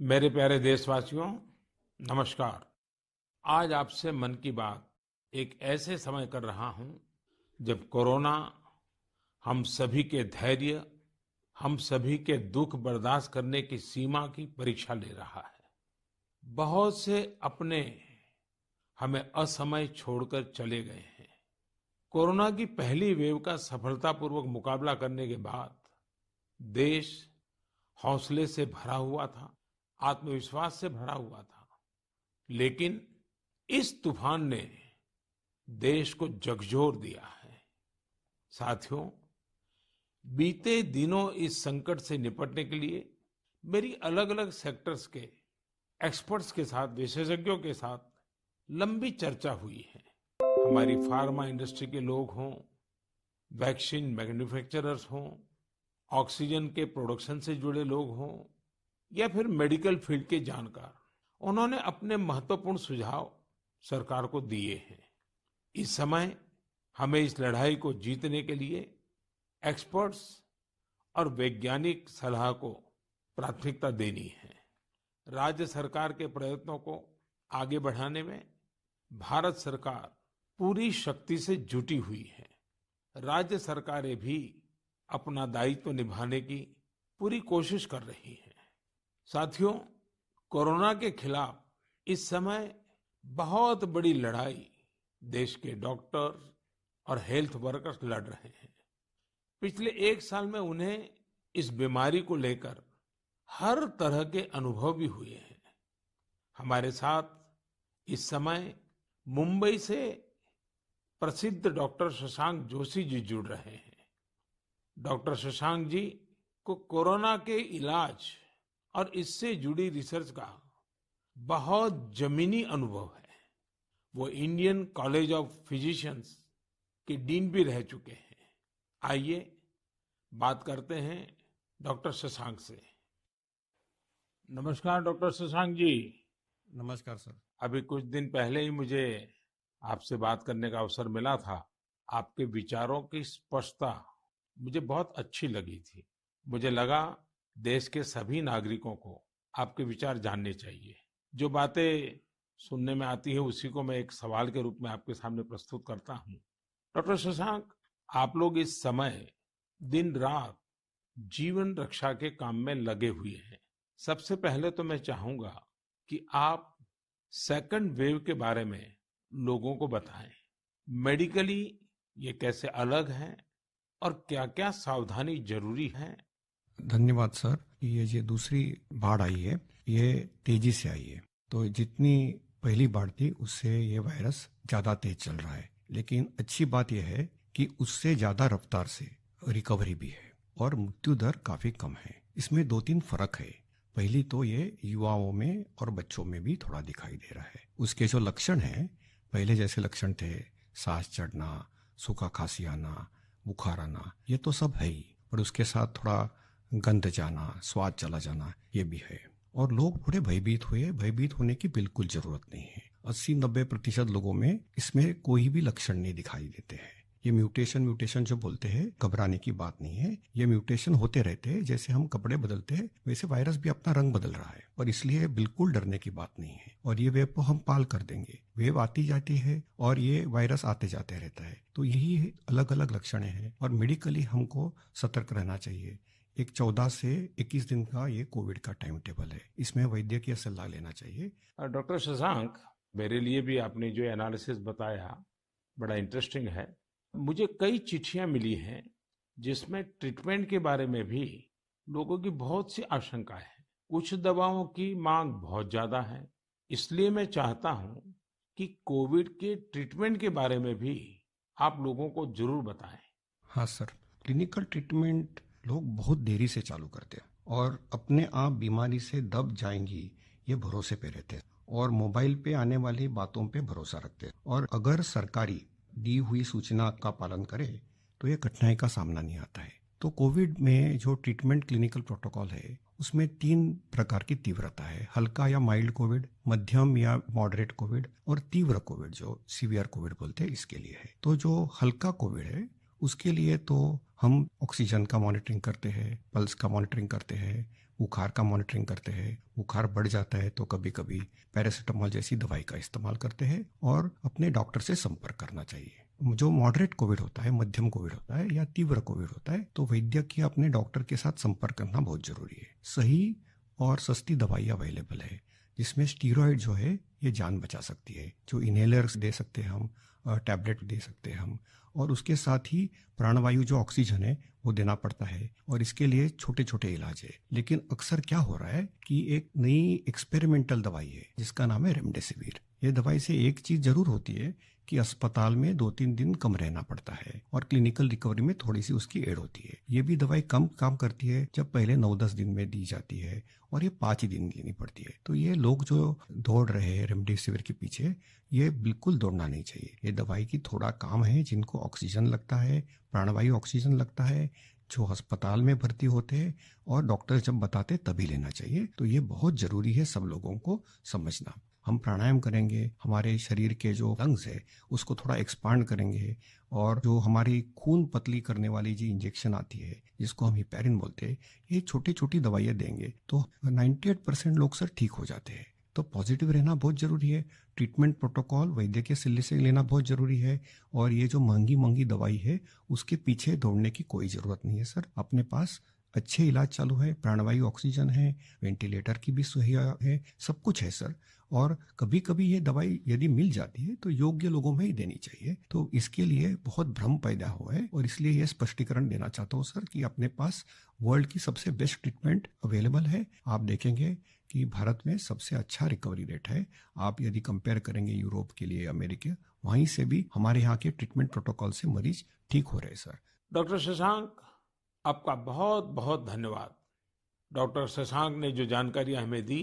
मेरे प्यारे देशवासियों, नमस्कार। आज आपसे मन की बात एक ऐसे समय कर रहा हूं जब कोरोना हम सभी के धैर्य, हम सभी के दुख बर्दाश्त करने की सीमा की परीक्षा ले रहा है। बहुत से अपने हमें असमय छोड़कर चले गए हैं। कोरोना की पहली वेव का सफलतापूर्वक मुकाबला करने के बाद देश हौसले से भरा हुआ था, आत्मविश्वास से भरा हुआ था। लेकिन इस तूफान ने देश को झकझोर दिया है। साथियों, बीते दिनों इस संकट से निपटने के लिए मेरी अलग-अलग सेक्टर्स के एक्सपर्ट्स के साथ, विशेषज्ञों के साथ लंबी चर्चा हुई है। हमारी फार्मा इंडस्ट्री के लोग हों, वैक्सीन मैन्युफैक्चरर्स हों, ऑक्सीजन के प्रोडक्शन से जुड़े लोग हों या फिर मेडिकल फील्ड के जानकार, उन्होंने अपने महत्वपूर्ण सुझाव सरकार को दिए हैं। इस समय हमें इस लड़ाई को जीतने के लिए एक्सपर्ट्स और वैज्ञानिक सलाह को प्राथमिकता देनी है। राज्य सरकार के प्रयत्नों को आगे बढ़ाने में भारत सरकार पूरी शक्ति से जुटी हुई है। राज्य सरकारें भी अपना दायित्व निभाने की पूरी कोशिश कर रही हैं। साथियों, कोरोना के खिलाफ इस समय बहुत बड़ी लड़ाई देश के डॉक्टर्स और हेल्थ वर्कर्स लड़ रहे हैं। पिछले एक साल में उन्हें इस बीमारी को लेकर हर तरह के अनुभव भी हुए हैं। हमारे साथ इस समय मुंबई से प्रसिद्ध डॉक्टर शशांक जोशी जी जुड़ रहे हैं। डॉक्टर शशांक जी को कोरोना के इलाज और इससे जुड़ी रिसर्च का बहुत जमीनी अनुभव है। वो इंडियन कॉलेज ऑफ फिजिशियंस के डीन भी रह चुके हैं। आइए बात करते हैं डॉक्टर शशांक से। नमस्कार डॉक्टर शशांक जी। नमस्कार सर। अभी कुछ दिन पहले ही मुझे आपसे बात करने का अवसर मिला था। आपके विचारों की स्पष्टता मुझे बहुत अच्छी लगी थी। मुझे लगा देश के सभी नागरिकों को आपके विचार जानने चाहिए। जो बातें सुनने में आती है उसी को मैं एक सवाल के रूप में आपके सामने प्रस्तुत करता हूँ। डॉक्टर शशांक, आप लोग इस समय दिन रात जीवन रक्षा के काम में लगे हुए हैं। सबसे पहले तो मैं चाहूंगा कि आप सेकंड वेव के बारे में लोगों को बताएं। मेडिकली ये कैसे अलग है और क्या-क्या सावधानी जरूरी है? धन्यवाद सर। ये दूसरी बाढ़ आई है, ये तेजी से आई है। तो जितनी पहली बाढ़ थी उससे ये वायरस ज्यादा तेज चल रहा है। लेकिन अच्छी बात यह है कि उससे ज्यादा रफ्तार से रिकवरी भी है और मृत्यु दर काफी कम है। इसमें दो तीन फर्क है। पहली तो ये युवाओं में और बच्चों में भी थोड़ा दिखाई दे रहा है। उसके जो लक्षण हैं, पहले जैसे लक्षण थे, सांस चढ़ना, सूखा खांसी आना, बुखार आना, ये तो सब है ही। और उसके साथ थोड़ा गंध जाना, स्वाद चला जाना, ये भी है। और लोग थोड़े भयभीत हुए। भयभीत होने की बिल्कुल जरूरत नहीं है। 80-90% लोगों में इसमें कोई भी लक्षण नहीं दिखाई देते हैं। ये म्यूटेशन जो बोलते हैं, घबराने की बात नहीं है। ये म्यूटेशन होते रहते हैं। जैसे हम कपड़े बदलते हैं वैसे वायरस भी अपना रंग बदल रहा है और इसलिए बिल्कुल डरने की बात नहीं है। और ये वेव को हम पाल कर देंगे। वेव आती जाती है और ये वायरस आते जाते रहता है। तो यही अलग अलग लक्षण हैं और मेडिकली हमको सतर्क रहना चाहिए। एक 14 से 21 दिन का ये कोविड का टाइम टेबल है। इसमें वैद्यकीय सलाह लेना चाहिए। डॉक्टर शशांक, मेरे लिए भी आपने जो एनालिसिस बताया बड़ा इंटरेस्टिंग है। मुझे कई चिट्ठियां मिली हैं जिसमें ट्रीटमेंट के बारे में भी लोगों की बहुत सी आशंकाएं हैं। कुछ दवाओं की मांग बहुत ज्यादा है। इसलिए मैं चाहता हूं कि कोविड के ट्रीटमेंट के बारे में भी आप लोगों को जरूर बताएं। हाँ सर, क्लिनिकल ट्रीटमेंट लोग बहुत देरी से चालू करते हैं और अपने आप बीमारी से दब जाएंगी ये भरोसे पे रहते हैं और मोबाइल पे आने वाली बातों पे भरोसा रखते हैं। और अगर सरकारी दी हुई सूचना का पालन करे तो ये कठिनाई का सामना नहीं आता है। तो कोविड में जो ट्रीटमेंट क्लिनिकल प्रोटोकॉल है उसमें 3 प्रकार की तीव्रता है। हल्का या माइल्ड कोविड, मध्यम या मॉडरेट कोविड और तीव्र कोविड जो सीवियर कोविड बोलते हैं, इसके लिए है। तो जो हल्का कोविड है उसके लिए तो हम ऑक्सीजन का मॉनिटरिंग करते हैं, पल्स का मॉनिटरिंग करते हैं, बुखार का मॉनिटरिंग करते हैं। बुखार बढ़ जाता है तो कभी कभी पैरासीटामोल जैसी दवाई का इस्तेमाल करते हैं और अपने डॉक्टर से संपर्क करना चाहिए। जो मॉडरेट कोविड होता है, मध्यम कोविड होता है या तीव्र कोविड होता है, तो वैद्यक या अपने डॉक्टर के साथ संपर्क करना बहुत जरूरी है। सही और सस्ती दवाइयाँ अवेलेबल है, जिसमें स्टीरॉयड जो है ये जान बचा सकती है। जो इनहेलर्स दे सकते हैं हम, टैबलेट दे सकते हैं हम, और उसके साथ ही प्राणवायु जो ऑक्सीजन है वो देना पड़ता है, और इसके लिए छोटे छोटे इलाज है। लेकिन अक्सर क्या हो रहा है कि एक नई एक्सपेरिमेंटल दवाई है जिसका नाम है रेमडेसिविर। ये दवाई से एक चीज जरूर होती है कि अस्पताल में 2-3 दिन कम रहना पड़ता है और क्लिनिकल रिकवरी में थोड़ी सी उसकी एड होती है। ये भी दवाई कम काम करती है जब पहले 9-10 दिन में दी जाती है, और ये 5 ही दिन लेनी पड़ती है। तो ये लोग जो दौड़ रहे हैं रेमडेसिविर के पीछे, ये बिल्कुल दौड़ना नहीं चाहिए। ये दवाई की थोड़ा काम है जिनको ऑक्सीजन लगता है, प्राणवायु ऑक्सीजन लगता है, जो अस्पताल में भर्ती होते हैं, और डॉक्टर जब बताते तभी लेना चाहिए। तो ये बहुत जरूरी है सब लोगों को समझना। हम प्राणायाम करेंगे, हमारे शरीर के जो लंग्स है उसको थोड़ा एक्सपांड करेंगे, और जो हमारी खून पतली करने वाली जो इंजेक्शन आती है जिसको हम हिपैरिन बोलते हैं, ये छोटी छोटी दवाइयाँ देंगे तो 98% लोग सर ठीक हो जाते हैं। तो पॉजिटिव रहना बहुत जरूरी है। ट्रीटमेंट प्रोटोकॉल वैद्य के सलाह से लेना बहुत जरूरी है, और ये जो महंगी महंगी दवाई है उसके पीछे दौड़ने की कोई जरूरत नहीं है सर। अपने पास अच्छे इलाज चालू है, प्राणवायु ऑक्सीजन है, वेंटिलेटर की भी सुविधा है, सब कुछ है सर। और कभी कभी ये दवाई यदि मिल जाती है तो योग्य लोगों में ही देनी चाहिए। तो इसके लिए बहुत भ्रम पैदा हुआ है, और इसलिए ये स्पष्टीकरण देना चाहता हूँ सर कि अपने पास वर्ल्ड की सबसे बेस्ट ट्रीटमेंट अवेलेबल है। आप देखेंगे कि भारत में सबसे अच्छा रिकवरी रेट है। आप यदि कंपेयर करेंगे यूरोप के लिए, अमेरिका, वहीं से भी हमारे यहाँ के ट्रीटमेंट प्रोटोकॉल से मरीज ठीक हो रहे हैं सर। डॉक्टर शशांक, आपका बहुत बहुत धन्यवाद। डॉक्टर शशांक ने जो जानकारियां हमें दी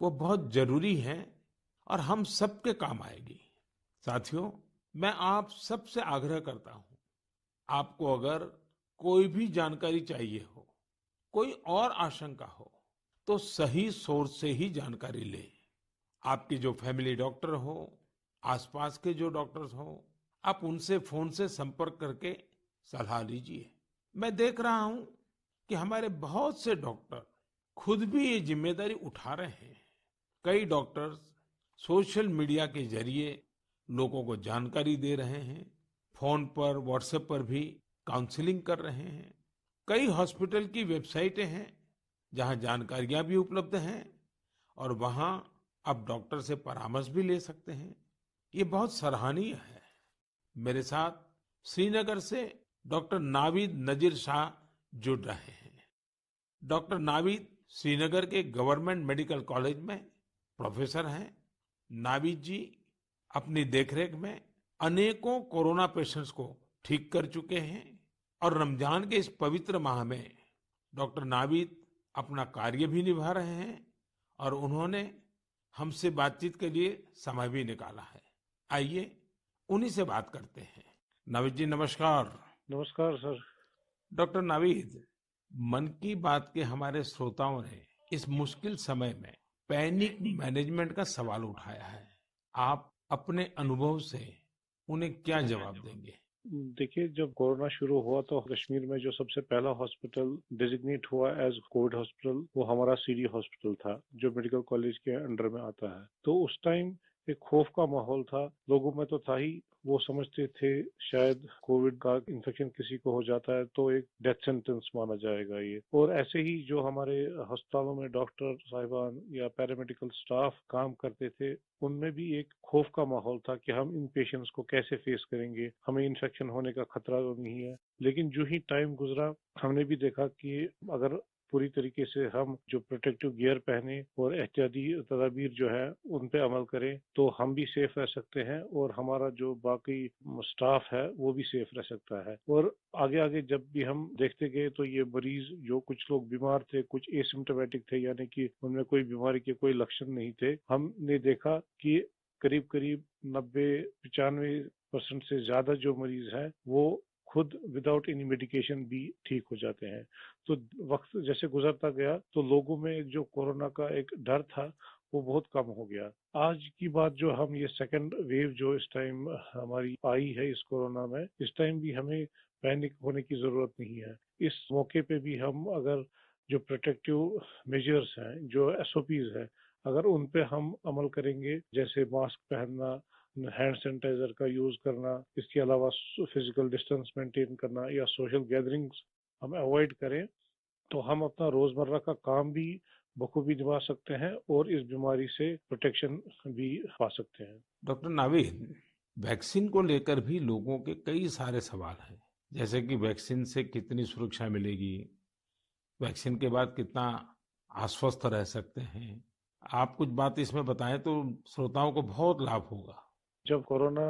वो बहुत जरूरी है और हम सबके काम आएगी। साथियों, मैं आप सबसे आग्रह करता हूं, आपको अगर कोई भी जानकारी चाहिए हो, कोई और आशंका हो, तो सही सोर्स से ही जानकारी लें। आपकी जो फैमिली डॉक्टर हो, आसपास के जो डॉक्टर्स हो, आप उनसे फोन से संपर्क करके सलाह लीजिए। मैं देख रहा हूं कि हमारे बहुत से डॉक्टर खुद भी ये जिम्मेदारी उठा रहे हैं। कई डॉक्टर्स सोशल मीडिया के जरिए लोगों को जानकारी दे रहे हैं, फोन पर, व्हाट्सएप पर भी काउंसलिंग कर रहे हैं। कई हॉस्पिटल की वेबसाइटें हैं जहां जानकारियां भी उपलब्ध हैं, और वहां आप डॉक्टर से परामर्श भी ले सकते हैं। ये बहुत सराहनीय है। मेरे साथ श्रीनगर से डॉक्टर नावीद नजीर शाह जुड़ रहे हैं। डॉक्टर नावीद श्रीनगर के गवर्नमेंट मेडिकल कॉलेज में प्रोफेसर हैं। नावीद जी अपनी देखरेख में अनेकों कोरोना पेशेंट्स को ठीक कर चुके हैं, और रमजान के इस पवित्र माह में डॉक्टर नावीद अपना कार्य भी निभा रहे हैं, और उन्होंने हमसे बातचीत के लिए समय भी निकाला है। आइए उन्हीं से बात करते हैं। नावीद जी, नमस्कार। नमस्कार सर। डॉक्टर नावीद, मन की बात के हमारे श्रोताओं ने इस मुश्किल समय में पैनिक मैनेजमेंट का सवाल उठाया है। आप अपने अनुभव से उन्हें क्या जवाब देंगे? देखिए, जब कोरोना शुरू हुआ तो कश्मीर में जो सबसे पहला हॉस्पिटल डिजिग्नेट हुआ एज कोविड हॉस्पिटल वो हमारा सीडी हॉस्पिटल था, जो मेडिकल कॉलेज के अंडर में आता है। तो उस टाइम एक खौफ का माहौल था, लोगों में तो था ही। वो समझते थे शायद कोविड का इन्फेक्शन किसी को हो जाता है तो एक डेथ सेंटेंस माना जाएगा ये। और ऐसे ही जो हमारे अस्पतालों में डॉक्टर साहिबान या पैरामेडिकल स्टाफ काम करते थे, उनमें भी एक खौफ का माहौल था कि हम इन पेशेंट्स को कैसे फेस करेंगे, हमें इन्फेक्शन होने का खतरा तो नहीं है। लेकिन जो ही टाइम गुजरा, हमने भी देखा कि अगर पूरी तरीके से हम जो प्रोटेक्टिव गियर पहने और एहतियाती तदाबीर जो है उन पे अमल करें, तो हम भी सेफ रह सकते हैं और हमारा जो बाकी स्टाफ है वो भी सेफ रह सकता है। और आगे आगे जब भी हम देखते गए तो ये मरीज, जो कुछ लोग बीमार थे, कुछ एसिम्प्टोमेटिक थे, यानी कि उनमें कोई बीमारी के कोई लक्षण नहीं थे, हमने देखा कि करीब करीब 90-95% से ज्यादा जो मरीज हैं वो खुद विदाउट एनी मेडिकेशन भी ठीक हो जाते हैं। तो वक्त जैसे गुजरता गया तो लोगों में जो कोरोना का एक डर था वो बहुत कम हो गया। आज की बात जो हम ये सेकंड वेव जो इस टाइम हमारी आई है इस कोरोना में, इस टाइम भी हमें पैनिक होने की जरूरत नहीं है। इस मौके पे भी हम अगर जो प्रोटेक्टिव मेजर्स हैं, जो एसओपीज है, अगर उन पे हम अमल करेंगे, जैसे मास्क पहनना, हैंड सैनिटाइजर का यूज करना, इसके अलावा फिजिकल डिस्टेंस मेंटेन करना या सोशल गैदरिंग्स हम अवॉइड करें, तो हम अपना रोजमर्रा का काम भी बखूबी निभा सकते हैं और इस बीमारी से प्रोटेक्शन भी पा सकते हैं। डॉक्टर नावीद, वैक्सीन को लेकर भी लोगों के कई सारे सवाल हैं, जैसे कि वैक्सीन से कितनी सुरक्षा मिलेगी, वैक्सीन के बाद कितना आश्वस्त रह सकते हैं। आप कुछ बात इसमें बताएं तो श्रोताओं को बहुत लाभ होगा। जब कोरोना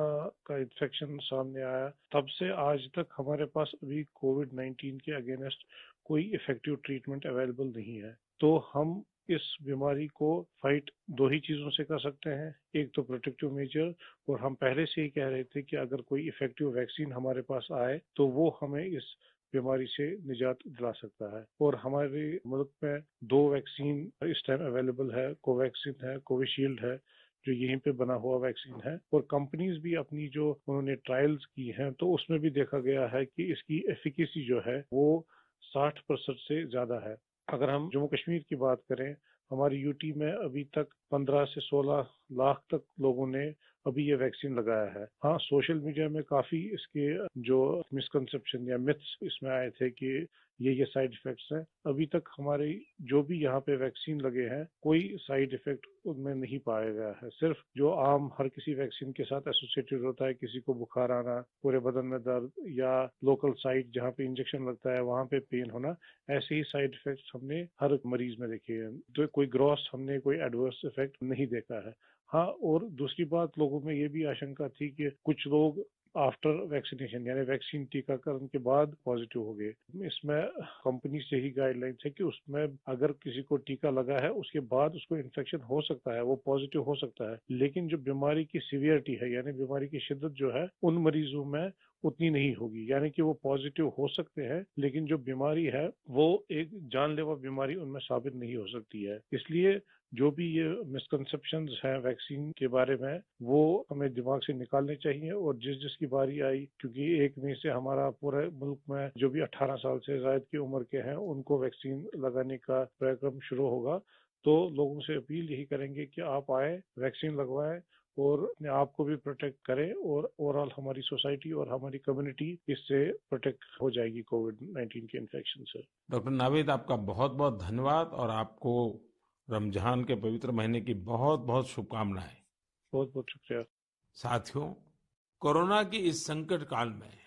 का इन्फेक्शन सामने आया, तब से आज तक हमारे पास अभी कोविड-19 के अगेंस्ट कोई इफेक्टिव ट्रीटमेंट अवेलेबल नहीं है। तो हम इस बीमारी को फाइट दो ही चीजों से कर सकते हैं, एक तो प्रोटेक्टिव मेजर, और हम पहले से ही कह रहे थे कि अगर कोई इफेक्टिव वैक्सीन हमारे पास आए तो वो हमें इस बीमारी से निजात दिला सकता है। और हमारे मुल्क में दो वैक्सीन इस टाइम अवेलेबल है, कोवैक्सीन है, कोविशील्ड है, जो यहीं पे बना हुआ वैक्सीन है। और कंपनीज भी अपनी जो उन्होंने ट्रायल्स की हैं, तो उसमें भी देखा गया है कि इसकी एफिकेसी जो है वो 60% से ज्यादा है। अगर हम जम्मू कश्मीर की बात करें, हमारी यूटी में अभी तक 15 से 16 लाख तक लोगों ने अभी ये वैक्सीन लगाया है। हाँ, सोशल मीडिया में काफी इसके जो मिसकंसेप्शन या मिथ्स इसमें आए थे कि ये साइड इफेक्ट्स हैं। अभी तक हमारे जो भी यहाँ पे वैक्सीन लगे हैं, कोई साइड इफेक्ट उनमें नहीं पाया गया है। सिर्फ जो आम हर किसी वैक्सीन के साथ एसोसिएटेड होता है, किसी को बुखार आना, पूरे बदन में दर्द, या लोकल साइट जहाँ पे इंजेक्शन लगता है वहाँ पे पेन होना, ऐसे ही साइड इफेक्ट्स हमने हर मरीज में देखे हैं। तो कोई ग्रॉस हमने कोई एडवर्स इफेक्ट नहीं देखा है। हाँ, और दूसरी बात, लोगों में ये भी आशंका थी कि कुछ लोग आफ्टर वैक्सीनेशन यानी वैक्सीन टीकाकरण के बाद पॉजिटिव हो गए। इसमें कंपनी से ही गाइडलाइन है कि उसमें अगर किसी को टीका लगा है उसके बाद उसको इन्फेक्शन हो सकता है, वो पॉजिटिव हो सकता है, लेकिन जो बीमारी की सीवियरिटी है यानी बीमारी की शिद्दत जो है उन मरीजों में उतनी नहीं होगी। यानी कि वो पॉजिटिव हो सकते हैं, लेकिन जो बीमारी है वो एक जानलेवा बीमारी उनमें साबित नहीं हो सकती है। इसलिए जो भी ये मिसकंसेप्शंस हैं वैक्सीन के बारे में, वो हमें दिमाग से निकालने चाहिए। और जिसकी बारी आई, क्योंकि 1 मई से हमारा पूरे मुल्क में जो भी 18 साल से ज्यादा की उम्र के हैं उनको वैक्सीन लगाने का कार्यक्रम शुरू होगा, तो लोगों से अपील यही करेंगे कि आप आए, वैक्सीन लगवाएं और अपने आप को भी प्रोटेक्ट करें, और ओवरऑल हमारी सोसाइटी और हमारी कम्युनिटी इससे प्रोटेक्ट हो जाएगी कोविड-19 के इन्फेक्शन से। डॉक्टर नावीद, आपका बहुत बहुत धन्यवाद और आपको रमजान के पवित्र महीने की बहुत बहुत शुभकामनाएं। बहुत बहुत शुक्रिया। साथियों, कोरोना की इस संकट काल में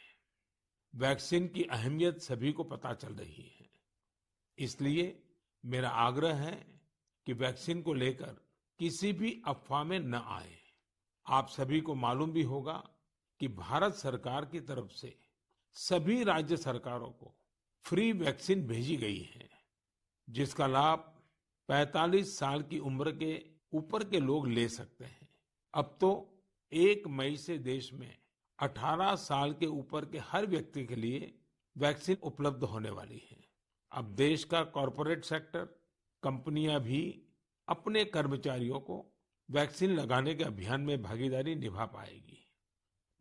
वैक्सीन की अहमियत सभी को पता चल रही है। इसलिए मेरा आग्रह है कि वैक्सीन को लेकर किसी भी अफवाह में न आए। आप सभी को मालूम भी होगा कि भारत सरकार की तरफ से सभी राज्य सरकारों को फ्री वैक्सीन भेजी गई है, जिसका लाभ 45 साल की उम्र के ऊपर के लोग ले सकते हैं। अब तो 1 मई से देश में 18 साल के ऊपर के हर व्यक्ति के लिए वैक्सीन उपलब्ध होने वाली है। अब देश का कॉरपोरेट सेक्टर, कंपनियां भी अपने कर्मचारियों को वैक्सीन लगाने के अभियान में भागीदारी निभा पाएगी।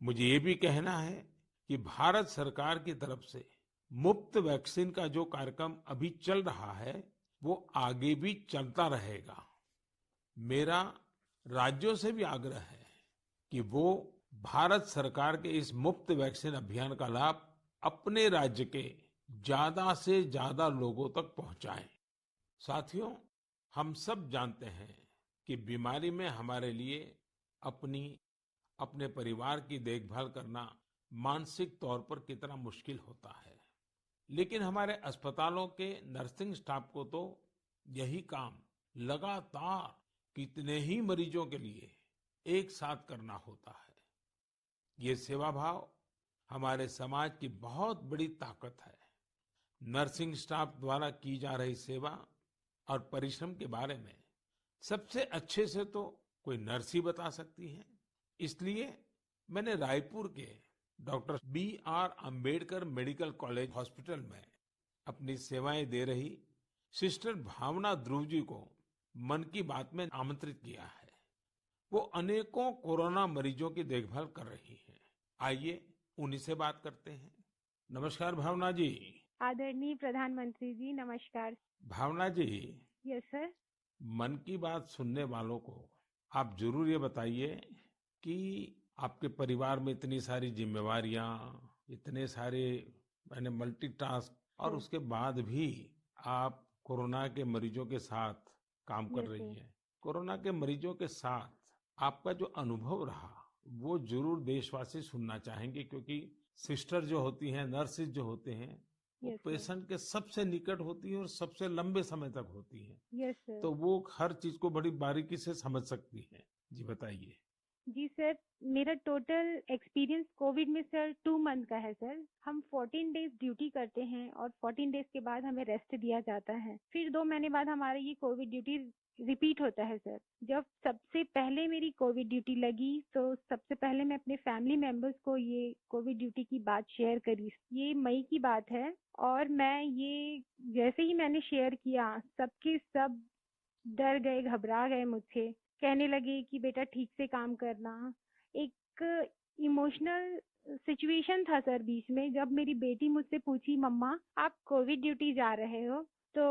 मुझे ये भी कहना है कि भारत सरकार की तरफ से मुफ्त वैक्सीन का जो कार्यक्रम अभी चल रहा है, वो आगे भी चलता रहेगा। मेरा राज्यों से भी आग्रह है कि वो भारत सरकार के इस मुफ्त वैक्सीन अभियान का लाभ अपने राज्य के ज्यादा से ज्यादा लोगों तक पहुंचाएं। साथियों, हम सब जानते हैं कि बीमारी में हमारे लिए अपनी, अपने परिवार की देखभाल करना मानसिक तौर पर कितना मुश्किल होता है। लेकिन हमारे अस्पतालों के नर्सिंग स्टाफ को तो यही काम लगातार कितने ही मरीजों के लिए एक साथ करना होता है। ये सेवा भाव हमारे समाज की बहुत बड़ी ताकत है। नर्सिंग स्टाफ द्वारा की जा रही सेवा और परिश्रम के बारे में सबसे अच्छे से तो कोई नर्स ही बता सकती है। इसलिए मैंने रायपुर के doctor B.R. Ambedkar medical college hospital में अपनी सेवाएं दे रही सिस्टर भावना ध्रुव जी को मन की बात में आमंत्रित किया है। वो अनेकों कोरोना मरीजों की देखभाल कर रही हैं। आइए उन्हीं से बात करते हैं। नमस्कार भावना जी। आदरणीय प्रधानमंत्री जी, नमस्कार। भावना जी, यस सर। मन की बात सुनने वालों को आप जरूर ये बताइए कि आपके परिवार में इतनी सारी जिम्मेवारियां, इतने सारे मैंने मल्टीटास्क, और सर। उसके बाद भी आप कोरोना के मरीजों के साथ काम कर यस रही सर। हैं। कोरोना के मरीजों के साथ आपका जो अनुभव रहा वो जरूर देशवासी सुनना चाहेंगे, क्योंकि सिस्टर जो होती हैं, नर्सिस जो होते हैं, वो यस सर। पेशेंट के सबसे निकट होती हैं और सबसे लंबे समय तक होती हैं। Yes sir. तो वो हर चीज को बड़ी बारीकी से समझ सकती हैं। जी बताइए। जी सर, मेरा टोटल एक्सपीरियंस कोविड में सर 2 मंथ का है सर। हम 14 डेज ड्यूटी करते हैं और 14 डेज के बाद हमें रेस्ट दिया जाता है। फिर 2 महीने बाद हमारा ये कोविड ड्यूटी रिपीट होता है सर। जब सबसे पहले मेरी कोविड ड्यूटी लगी तो सबसे पहले मैं अपने फैमिली मेंबर्स को ये कोविड ड्यूटी की बात शेयर करी। ये मई की बात है और मैं ये जैसे ही मैंने शेयर किया, सबके सब डर गए, घबरा गए मुझसे। कहने लगे कि बेटा ठीक से काम करना। एक इमोशनल सिचुएशन था सर बीच में, जब मेरी बेटी मुझसे पूछी, मम्मा आप कोविड ड्यूटी जा रहे हो। तो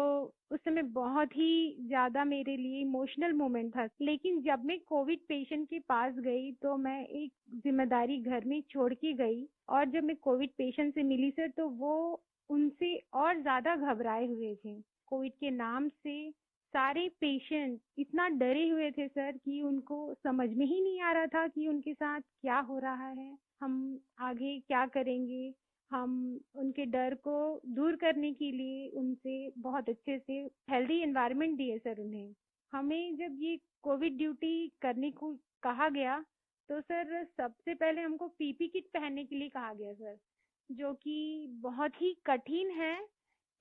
उस समय बहुत ही ज्यादा मेरे लिए इमोशनल मोमेंट था। लेकिन जब मैं कोविड पेशेंट के पास गई तो मैं एक जिम्मेदारी घर में छोड़ के गई, और जब मैं कोविड पेशेंट से मिली सर तो वो उनसे और ज्यादा घबराए हुए थे। कोविड के नाम से सारे पेशेंट इतना डरे हुए थे सर कि उनको समझ में ही नहीं आ रहा था कि उनके साथ क्या हो रहा है, हम आगे क्या करेंगे। हम उनके डर को दूर करने के लिए उनसे बहुत अच्छे से हेल्दी एनवायरनमेंट दिए सर उन्हें। हमें जब ये कोविड ड्यूटी करने को कहा गया तो सर सबसे पहले हमको पीपी किट पहनने के लिए कहा गया सर, जो कि बहुत ही कठिन है।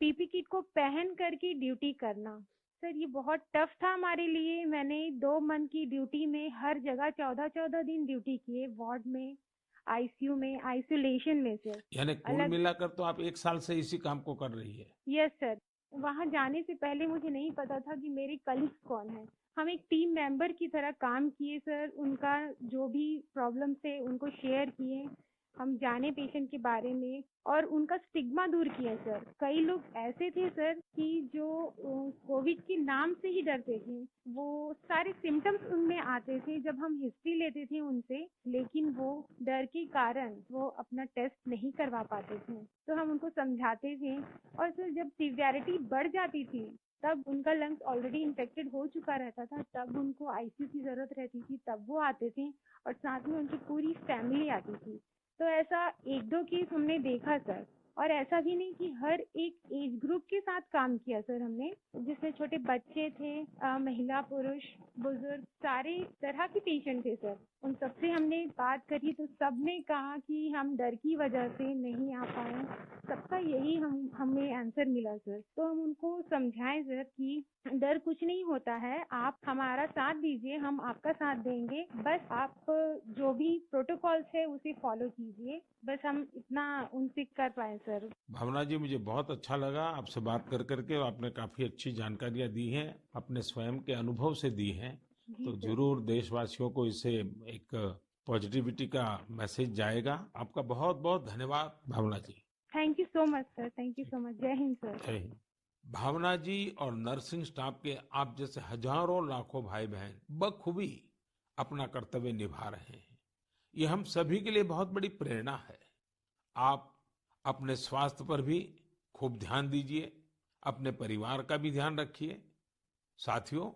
पीपी किट को पहन करके ड्यूटी करना सर, ये बहुत टफ था हमारे लिए। मैंने 2 मंथ की ड्यूटी में हर जगह 14-14 दिन ड्यूटी किए, वार्ड में, आईसीयू में, आइसोलेशन में सर। यानी कुल अलग। मिलाकर तो आप 1 साल से इसी काम को कर रही है। Yes sir. वहाँ जाने से पहले मुझे नहीं पता था कि मेरे कलीग्स कौन हैं। हम एक टीम मेंबर की तरह काम किए सर। उनका जो भी प्रॉब्लम थे उनको शेयर किए। हम जाने पेशेंट के बारे में और उनका स्टिग्मा दूर किया सर। कई लोग ऐसे थे सर कि जो कोविड के नाम से ही डरते थे। वो सारे सिम्टम्स उनमें आते थे जब हम हिस्ट्री लेते थे उनसे, लेकिन वो डर के कारण वो अपना टेस्ट नहीं करवा पाते थे। तो हम उनको समझाते थे, और सर जब सीवियरिटी बढ़ जाती थी तब उनका लंग्स ऑलरेडी इन्फेक्टेड हो चुका रहता था, तब उनको आईसीयू की जरूरत रहती थी, तब वो आते थे और साथ में उनकी पूरी फैमिली आती थी। तो ऐसा 1-2 केस हमने देखा सर। और ऐसा भी नहीं कि हर एक एज ग्रुप के साथ काम किया सर हमने, जिसमें छोटे बच्चे थे, महिला, पुरुष, बुजुर्ग, सारे तरह के पेशेंट थे सर। उन सबसे हमने बात करी तो सबने कहा कि हम डर की वजह से नहीं आ पाए। सबका यही हमें आंसर मिला सर। तो हम उनको समझाएं सर कि डर कुछ नहीं होता है, आप हमारा साथ दीजिए, हम आपका साथ देंगे। बस आप जो भी प्रोटोकॉल्स है उसे फॉलो कीजिए। बस हम इतना उनसे कर पाए सर। भावना जी, मुझे बहुत अच्छा लगा आपसे बात कर करके। आपने काफी अच्छी जानकारियां दी हैं, अपने स्वयं के अनुभव से दी हैं। जी तो सर। जरूर देशवासियों को इससे एक पॉजिटिविटी का मैसेज जाएगा। आपका बहुत बहुत धन्यवाद Bhavana ji. Thank you so much sir. Thank you so much. जय हिंद सर। जय हिंद। भावना जी और नर्सिंग स्टाफ के आप जैसे हजारों लाखों भाई बहन बखूबी अपना कर्तव्य निभा रहे हैं। ये हम सभी के लिए बहुत बड़ी प्रेरणा है। आप अपने स्वास्थ्य पर भी खूब ध्यान दीजिए, अपने परिवार का भी ध्यान रखिए। साथियों,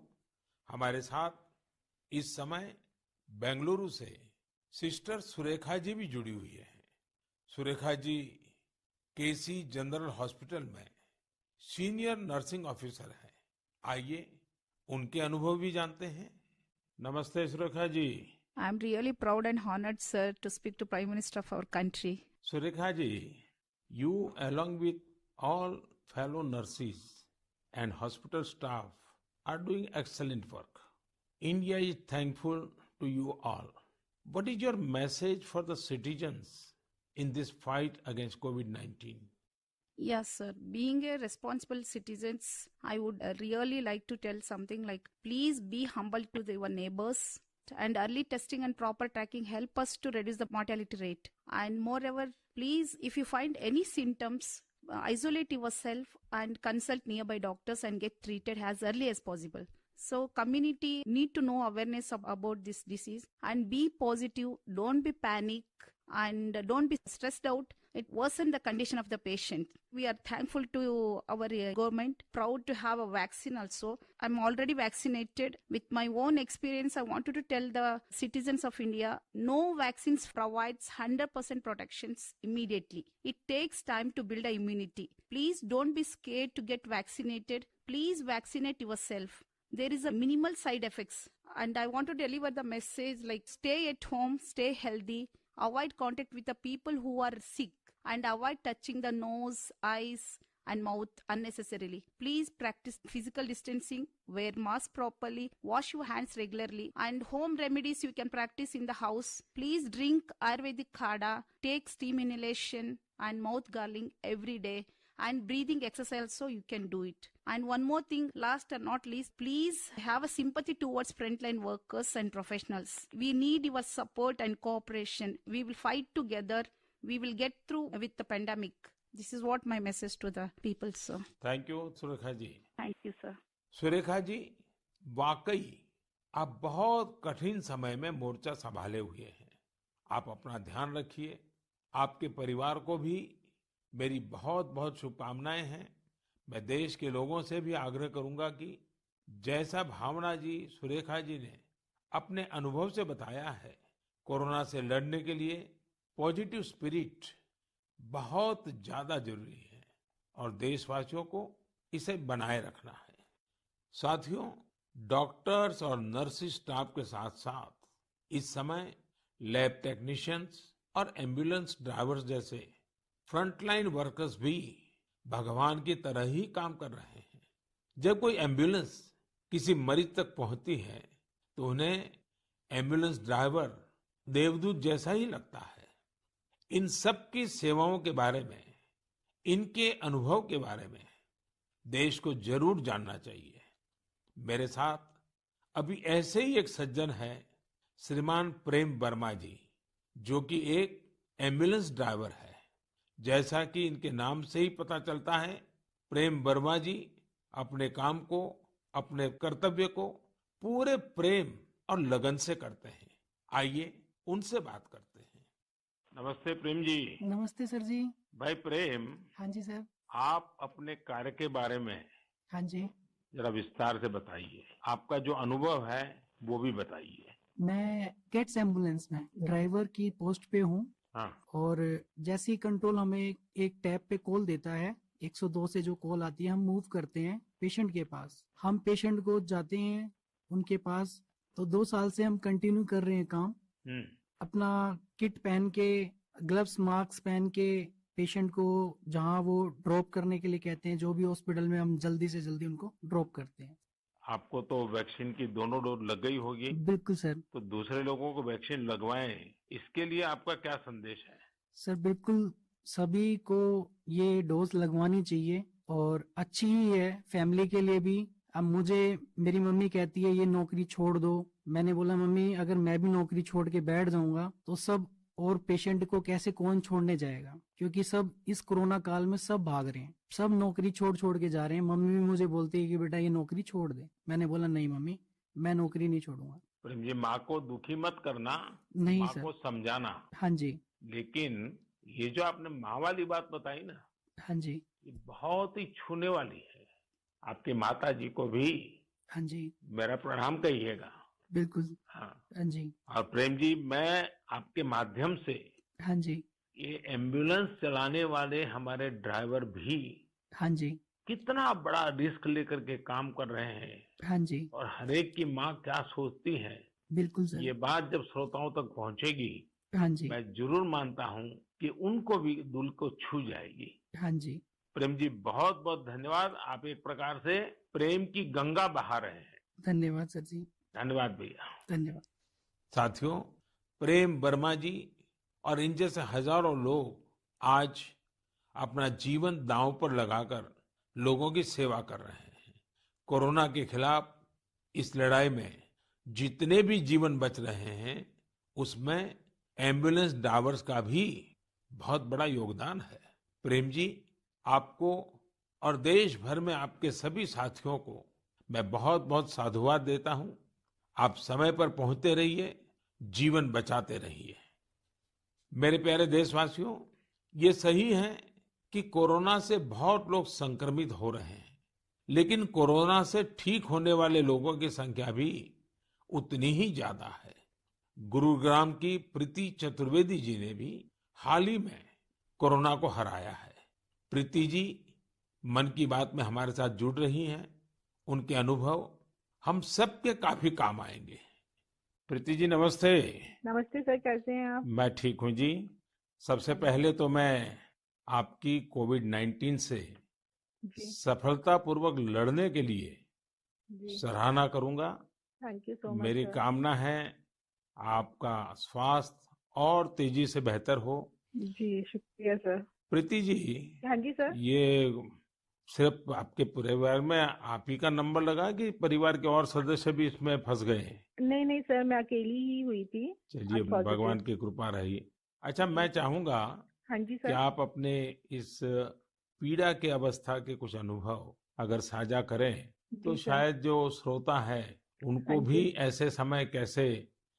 हमारे साथ इस समय बेंगलुरु से सिस्टर सुरेखा जी भी जुड़ी हुई है। सुरेखा जी केसी जनरल हॉस्पिटल में सीनियर नर्सिंग ऑफिसर है। आइए उनके अनुभव भी जानते हैं। नमस्ते Surekha ji. I'm really proud and honored, sir, to speak to Prime Minister of our country. Surekha ji, you along with all fellow nurses and hospital staff are doing excellent work. India is thankful to you all. What is your message for the citizens in this fight against COVID-19? Yes, sir. Being a responsible citizens, I would really like to tell something like, please be humble to your neighbors, and early testing and proper tracking help us to reduce the mortality rate. And moreover, please, if you find any symptoms, isolate yourself and consult nearby doctors and get treated as early as possible. So community need to know awareness about this disease and be positive. Don't be panic and don't be stressed out. It worsen the condition of the patient. We are thankful to our government, proud to have a vaccine also. I'm already vaccinated. With my own experience, I wanted to tell the citizens of India, no vaccines provides 100% protections immediately. It takes time to build a immunity. Please don't be scared to get vaccinated. Please vaccinate yourself. There is a minimal side effects. And I want to deliver the message like stay at home, stay healthy, avoid contact with the people who are sick, and avoid touching the nose, eyes, and mouth unnecessarily. Please practice physical distancing, wear mask properly, wash your hands regularly, and home remedies you can practice in the house. Please drink Ayurvedic Khada, take steam inhalation and mouth gargling every day, and breathing exercise so you can do it. And one more thing, last and not least, please have a sympathy towards frontline workers and professionals. We need your support and cooperation. We will fight together. We will get through with the pandemic. This is what my message to the people, sir. Thank you Surekha ji. Thank you, sir. Surekha ji, वाकई आप बहुत कठिन समय में मोर्चा संभाले हुए हैं। आप अपना ध्यान रखिए। आपके परिवार को भी मेरी बहुत बहुत शुभकामनाएं हैं। मैं देश के लोगों से भी आग्रह करूंगा कि जैसा भावना जी, सुरेखा जी ने अपने अनुभव से बताया है, कोरोना से लड़ने के लिए पॉजिटिव स्पिरिट बहुत ज्यादा जरूरी है और देशवासियों को इसे बनाए रखना है। साथियों, डॉक्टर्स और नर्सिंग स्टाफ के साथ साथ इस समय लैब टेक्नीशियंस और एम्बुलेंस ड्राइवर्स जैसे फ्रंटलाइन वर्कर्स भी भगवान की तरह ही काम कर रहे हैं। जब कोई एम्बुलेंस किसी मरीज तक पहुंचती है तो उन्हें एम्बुलेंस ड्राइवर देवदूत जैसा ही लगता है। इन सब की सेवाओं के बारे में, इनके अनुभव के बारे में देश को जरूर जानना चाहिए। मेरे साथ अभी ऐसे ही एक सज्जन है, श्रीमान प्रेम वर्मा जी, जो कि एक एम्बुलेंस ड्राइवर है। जैसा कि इनके नाम से ही पता चलता है, प्रेम वर्मा जी अपने काम को, अपने कर्तव्य को पूरे प्रेम और लगन से करते हैं। आइए उनसे बात करते हैं। नमस्ते प्रेम जी। नमस्ते सर जी। भाई प्रेम, हाँ जी सर। आप अपने कार्य के बारे में हाँ जी। जरा विस्तार से बताइए। आपका जो अनुभव है वो भी बताइए। मैं गेट्स एम्बुलेंस में ड्राइवर की पोस्ट पे हूँ। हाँ। और जैसे ही कंट्रोल हमें एक टैब पे कॉल देता है, 102 से जो कॉल आती है, हम मूव करते हैं पेशेंट के पास। हम पेशेंट को जाते हैं उनके पास। तो 2 साल से हम कंटिन्यू कर रहे हैं काम। अपना किट पहन के, ग्लव्स, मास्क पहन के पेशेंट को जहाँ वो ड्रॉप करने के लिए कहते हैं, जो भी हॉस्पिटल में, हम जल्दी से जल्दी उनको ड्रॉप करते हैं। आपको तो वैक्सीन की दोनों डोज लग गई होगी। बिल्कुल सर। तो दूसरे लोगों को वैक्सीन लगवाएं, इसके लिए आपका क्या संदेश है? सर बिल्कुल सभी को ये डोज लगवानी चाहिए और अच्छी ही है फैमिली के लिए भी। अब मुझे मेरी मम्मी कहती है ये नौकरी छोड़ दो। मैंने बोला मम्मी अगर मैं भी नौकरी छोड़ के बैठ जाऊंगा तो सब और पेशेंट को कैसे कौन छोड़ने जाएगा, क्योंकि सब इस कोरोना काल में सब भाग रहे हैं, सब नौकरी छोड़ के जा रहे हैं। मम्मी भी मुझे बोलती है कि बेटा ये नौकरी छोड़ दे। मैंने बोला नहीं मम्मी, मैं नौकरी नहीं छोड़ूंगा। प्रेम जी, माँ को दुखी मत करना, नहीं माँ सर। को समझाना। हाँ जी। लेकिन ये जो आपने माँ वाली बात बताई ना, हाँ जी। ये बहुत ही छूने वाली है। आपकी माता जी को भी हाँ जी। मेरा प्रणाम कहिएगा। बिल्कुल। हाँ। हाँ जी। और प्रेम जी, मैं आपके माध्यम से हाँ जी। ये एम्बुलेंस चलाने वाले हमारे ड्राइवर भी हाँ जी। कितना बड़ा रिस्क लेकर के काम कर रहे हैं हाँ जी। और हर एक की माँ क्या सोचती है, बिल्कुल सर। ये बात जब श्रोताओं तक पहुंचेगी, हाँ जी। मैं जरूर मानता हूँ कि उनको भी दिल को छू जाएगी। हाँ जी। प्रेम जी, बहुत बहुत धन्यवाद। आप एक प्रकार से प्रेम की गंगा बहा रहे हैं। धन्यवाद सर जी। धन्यवाद भैया। धन्यवाद। साथियों, प्रेम वर्मा जी और इन जैसे हजारों लोग आज अपना जीवन दांव पर लगाकर लोगों की सेवा कर रहे हैं। कोरोना के खिलाफ इस लड़ाई में जितने भी जीवन बच रहे हैं, उसमें एम्बुलेंस ड्राइवर्स का भी बहुत बड़ा योगदान है। प्रेम जी, आपको और देश भर में आपके सभी साथियों को मैं बहुत बहुत साधुवाद देता हूं। आप समय पर पहुंचते रहिए, जीवन बचाते रहिए। मेरे प्यारे देशवासियों, ये सही है कि कोरोना से बहुत लोग संक्रमित हो रहे हैं, लेकिन कोरोना से ठीक होने वाले लोगों की संख्या भी उतनी ही ज्यादा है। गुरुग्राम की प्रीति चतुर्वेदी जी ने भी हाल ही में कोरोना को हराया है। प्रीति जी मन की बात में हमारे साथ जुड़ रही हैं। उनके अनुभव हम सबके काफी काम आएंगे। प्रीति जी नमस्ते। नमस्ते सर, कैसे हैं आप? मैं ठीक हूँ जी। सबसे पहले तो मैं आपकी कोविड-19 से जी सफलतापूर्वक लड़ने के लिए जी। सराहना करूंगा। थैंक यू सो मच मेरी सर। कामना है आपका स्वास्थ्य और तेजी से बेहतर हो। जी शुक्रिया सर। प्रीति जी, हाँ जी सर। ये सिर्फ आपके परिवार में आप ही का नंबर लगा कि परिवार के और सदस्य भी इसमें फंस गए हैं? नहीं नहीं सर, मैं अकेली ही हुई थी चलिए, आज पॉजिटिव। भगवान की कृपा रही। अच्छा, जी मैं चाहूंगा हाँ जी कि सर। आप अपने इस पीड़ा के अवस्था के कुछ अनुभव अगर साझा करें, तो जी सर। शायद जो श्रोता है हाँ उनको भी जी। ऐसे समय कैसे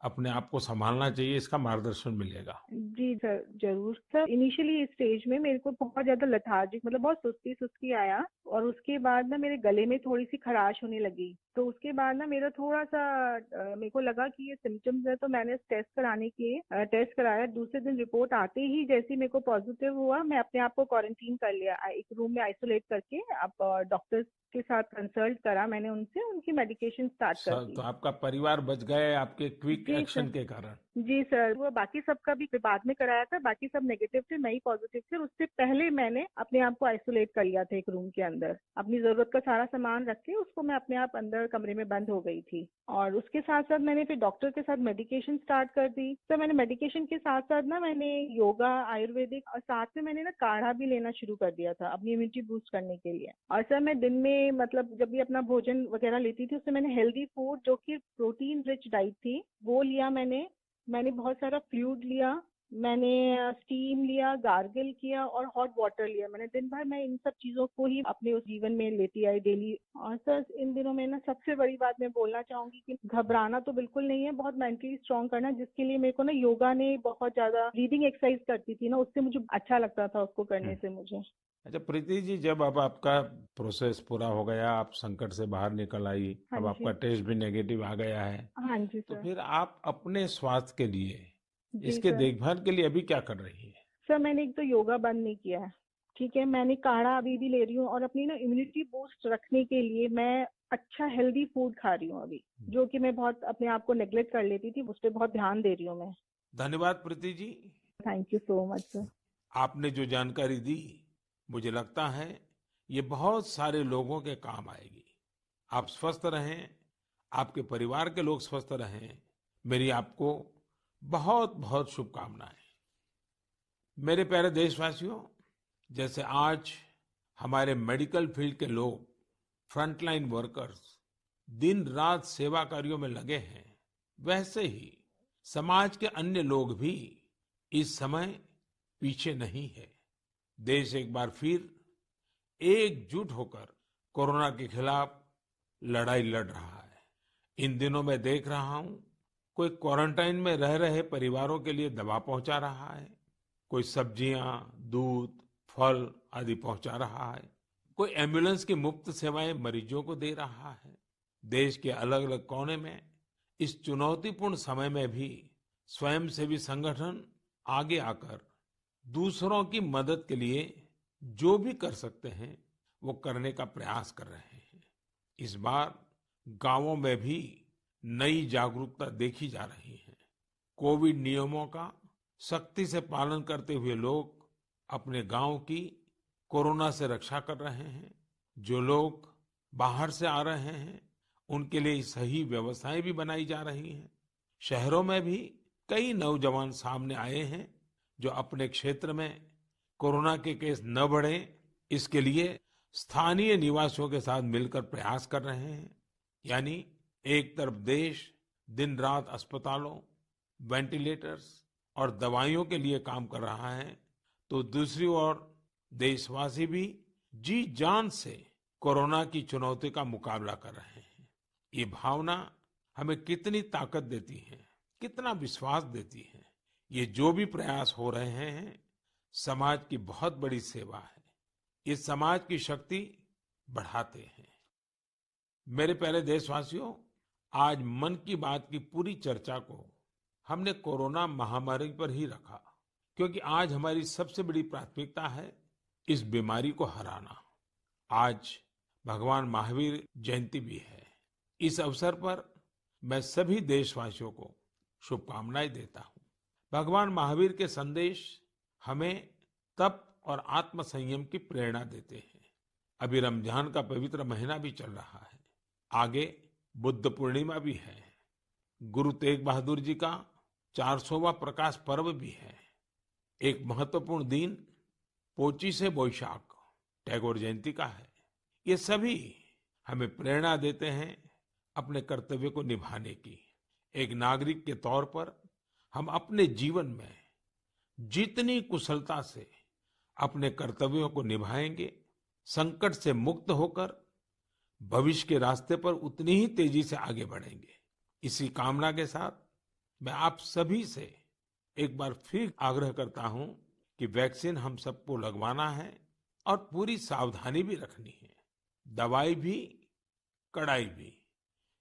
अपने आप को संभालना चाहिए, इसका मार्गदर्शन मिलेगा। जी सर, जरूर सर। इनिशियली इस स्टेज में मेरे को बहुत ज्यादा लेथार्जिक, मतलब बहुत सुस्ती सुस्ती आया, और उसके बाद ना मेरे गले में थोड़ी सी खराश होने लगी। तो उसके बाद ना मेरा थोड़ा सा मेरे को लगा कि ये सिम्टम्स है, तो मैंने टेस्ट कराने के टेस्ट कराया। दूसरे दिन रिपोर्ट आते ही जैसे मेरे को पॉजिटिव हुआ, मैं अपने आप को क्वारंटीन कर लिया, एक रूम में आइसोलेट करके। अब डॉक्टर्स के साथ कंसल्ट करा मैंने उनसे, उनकी मेडिकेशन स्टार्ट कर तो दी। आपका परिवार बच गए आपके क्विक जी एक्शन सर। के कारण। जी सर, वो बाकी सबका भी बाद में कराया था, बाकी सब नेगेटिव थे, मैं ही पॉजिटिव थी। और उससे पहले मैंने अपने आप को आइसोलेट कर लिया था एक रूम के अंदर। अपनी जरूरत का सारा सामान रख के उसको मैं अपने आप अंदर कमरे में बंद हो गई थी। और उसके साथ साथ मैंने फिर डॉक्टर के साथ मेडिकेशन स्टार्ट कर दी। तो मैंने मेडिकेशन के साथ साथ ना मैंने योगा, आयुर्वेदिक, और साथ में मैंने ना काढ़ा भी लेना शुरू कर दिया था अपनी इम्यूनिटी बूस्ट करने के लिए। और सर मैं दिन में, मतलब जब भी अपना भोजन वगैरह लेती थी, उससे मैंने हेल्दी फूड जो कि प्रोटीन रिच डाइट थी वो लिया। मैंने बहुत सारा फ्लूइड लिया, मैंने स्टीम लिया, गार्गल किया और हॉट वाटर लिया। मैंने दिन भर मैं इन सब चीजों को ही अपने उस जीवन में लेती आई डेली। और सर इन दिनों में ना सबसे बड़ी बात मैं बोलना चाहूंगी कि घबराना तो बिल्कुल नहीं है, बहुत मेंटली स्ट्रांग करना, जिसके लिए मेरे को ना योगा ने बहुत ज्यादा, ब्रीदिंग एक्सरसाइज करती थी ना, उससे मुझे अच्छा लगता था उसको करने से मुझे। अच्छा प्रीति जी, जब अब आपका प्रोसेस पूरा हो गया, आप संकट से बाहर निकल आई, हाँ अब आपका जी। टेस्ट भी नेगेटिव आ गया है, हाँ जी तो सर। फिर आप अपने स्वास्थ्य के लिए, जी इसके सर। देखभाल के लिए अभी क्या कर रही है? सर मैंने एक तो योगा बंद नहीं किया है, ठीक है। मैंने काढ़ा अभी भी ले रही हूँ, और अपनी ना इम्यूनिटी बूस्ट रखने के लिए मैं अच्छा हेल्दी फूड खा रही हूँ अभी, जो कि मैं बहुत अपने आप को नेग्लेक्ट कर लेती थी, उस पर बहुत ध्यान दे रही हूँ मैं। धन्यवाद Preeti ji. Thank you so much sir. आपने जो जानकारी दी, मुझे लगता है ये बहुत सारे लोगों के काम आएगी। आप स्वस्थ रहें, आपके परिवार के लोग स्वस्थ रहें, मेरी आपको बहुत बहुत शुभकामनाएं। मेरे प्यारे देशवासियों, जैसे आज हमारे मेडिकल फील्ड के लोग, फ्रंटलाइन वर्कर्स, दिन रात सेवा कार्यों में लगे हैं, वैसे ही समाज के अन्य लोग भी इस समय पीछे नहीं है। देश एक बार फिर एकजुट होकर कोरोना के खिलाफ लड़ाई लड़ रहा है। इन दिनों मैं देख रहा हूं, कोई क्वारंटाइन में रह रहे परिवारों के लिए दवा पहुंचा रहा है, कोई सब्जियां, दूध, फल आदि पहुंचा रहा है, कोई एम्बुलेंस की मुफ्त सेवाएं मरीजों को दे रहा है। देश के अलग अलग कोने में इस चुनौतीपूर्ण समय में भी स्वयंसेवी संगठन आगे आकर दूसरों की मदद के लिए जो भी कर सकते हैं वो करने का प्रयास कर रहे हैं। इस बार गांवों में भी नई जागरूकता देखी जा रही है। कोविड नियमों का सख्ती से पालन करते हुए लोग अपने गांव की कोरोना से रक्षा कर रहे हैं। जो लोग बाहर से आ रहे हैं उनके लिए सही व्यवस्थाएं भी बनाई जा रही हैं। शहरों में भी कई नौजवान सामने आए हैं जो अपने क्षेत्र में कोरोना के केस न बढ़े, इसके लिए स्थानीय निवासियों के साथ मिलकर प्रयास कर रहे हैं। यानी एक तरफ देश दिन रात अस्पतालों, वेंटिलेटर्स और दवाइयों के लिए काम कर रहा है, तो दूसरी ओर देशवासी भी जी जान से कोरोना की चुनौती का मुकाबला कर रहे हैं। ये भावना हमें कितनी ताकत देती है, कितना विश्वास देती है। ये जो भी प्रयास हो रहे हैं, समाज की बहुत बड़ी सेवा है। ये समाज की शक्ति बढ़ाते हैं। मेरे प्यारे देशवासियों, आज मन की बात की पूरी चर्चा को हमने कोरोना महामारी पर ही रखा, क्योंकि आज हमारी सबसे बड़ी प्राथमिकता है इस बीमारी को हराना। आज भगवान महावीर जयंती भी है। इस अवसर पर मैं सभी देशवासियों को शुभकामनाएं देता हूं। भगवान महावीर के संदेश हमें तप और आत्म संयम की प्रेरणा देते हैं। अभी रमजान का पवित्र महीना भी चल रहा है। आगे बुद्ध पूर्णिमा भी है। गुरु तेग बहादुर जी का 400वां प्रकाश पर्व भी है। एक महत्वपूर्ण दिन पोचिशे बोईशाख टैगोर जयंती का है। ये सभी हमें प्रेरणा देते हैं अपने कर्तव्य को निभाने की। एक नागरिक के तौर पर हम अपने जीवन में जितनी कुशलता से अपने कर्तव्यों को निभाएंगे, संकट से मुक्त होकर भविष्य के रास्ते पर उतनी ही तेजी से आगे बढ़ेंगे। इसी कामना के साथ मैं आप सभी से एक बार फिर आग्रह करता हूं कि वैक्सीन हम सबको लगवाना है और पूरी सावधानी भी रखनी है। दवाई भी, कड़ाई भी,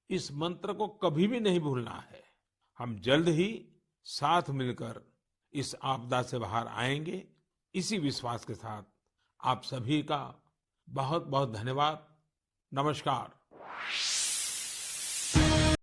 इस मंत्र को कभी भी नहीं भूलना है। हम जल्द ही साथ मिलकर इस आपदा से बाहर आएंगे। इसी विश्वास के साथ आप सभी का बहुत बहुत धन्यवाद। नमस्कार।